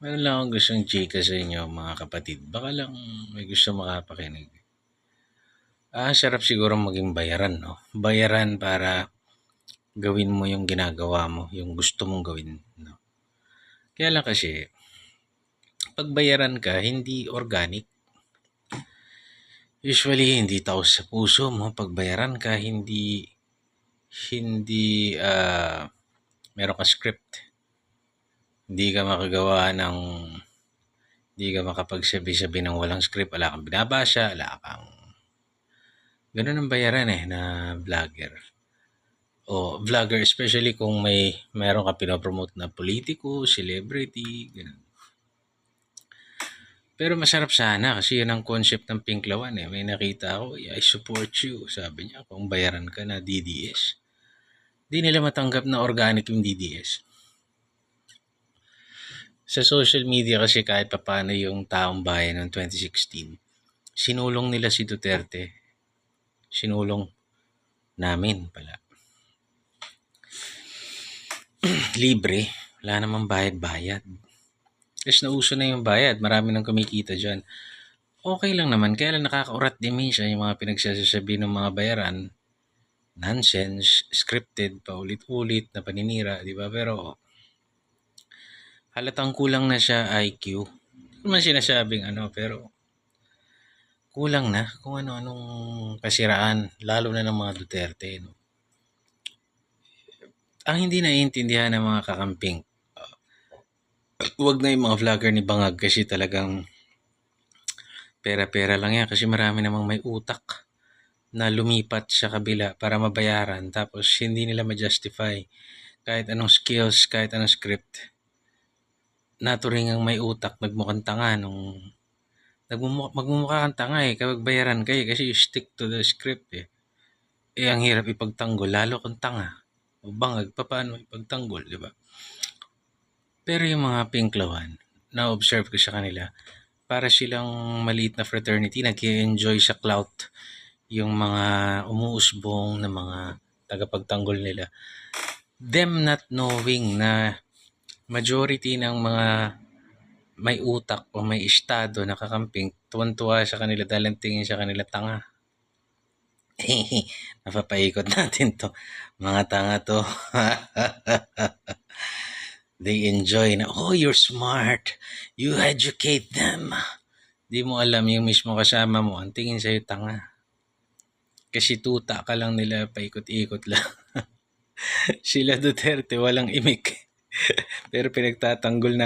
Meron lang akong gustong chika sa inyo mga kapatid. Baka lang may gusto makapakinig. Sarap siguro maging bayaran, no? Bayaran para gawin mo yung ginagawa mo, yung gusto mong gawin, no? Kaya lang kasi, pag bayaran ka, hindi organic. Usually, hindi taos sa puso mo. Pag bayaran ka, hindi meron ka script. Hindi ka makagawa ng Hindi ka makapagsabi-sabi ng walang script, wala kang binabasa, wala kang gano'n ang bayaran, na vlogger. O vlogger especially kung meron ka pino-promote na politiko, celebrity, gano'n. Pero masarap sana kasi 'yun ang concept ng Pinklawan, May nakita ako, "I support you," sabi niya, kung bayaran ka na DDS. 'Di nila matanggap na organic yung DDS. Sa social media kasi kahit papaano yung taong bayan noong 2016, sinulong nila si Duterte. Sinulong namin pala. Libre, wala namang bayad-bayad. Tapos nauso na yung bayad, marami nang kumikita dyan. Okay lang naman, kaya lang nakakaurat din minsan yung mga pinagsasasabi ng mga bayaran. Nonsense, scripted, paulit-ulit na paninira, di ba? Pero halatang kulang na siya IQ. Hindi naman sinasabing pero kulang na kung ano-anong kasiraan, lalo na ng mga Duterte. No? Ang hindi naiintindihan ng mga kakamping, huwag na yung mga vlogger ni Bangag kasi talagang pera-pera lang yan kasi marami namang may utak na lumipat sa kabila para mabayaran tapos hindi nila ma-justify kahit anong skills, kahit anong script. Naturingang may utak, nagmukhang tanga nung magmumukha kang tanga kapag bayaran kayo kasi you stick to the script ang hirap ipagtanggol lalo kung tanga o Bangag, paano ipagtanggol, di ba? Pero yung mga Pinklawan, na-observe ko sa kanila, para silang maliit na fraternity, nag-enjoy sa clout yung mga umuusbong na mga tagapagtanggol nila. Them not knowing na majority ng mga may utak o may estado na kakamping, tuwan-tuwa sa kanila dahil ang tingin sa kanila tanga. Napapaikot natin to. Mga tanga to. They enjoy na, oh, you're smart. You educate them. Di mo alam yung mismo kasama mo, ang tingin sa'yo tanga. Kasi tuta ka lang nila, paikot-ikot lang. Sila Duterte, walang imik. Pero pinagtatanggol na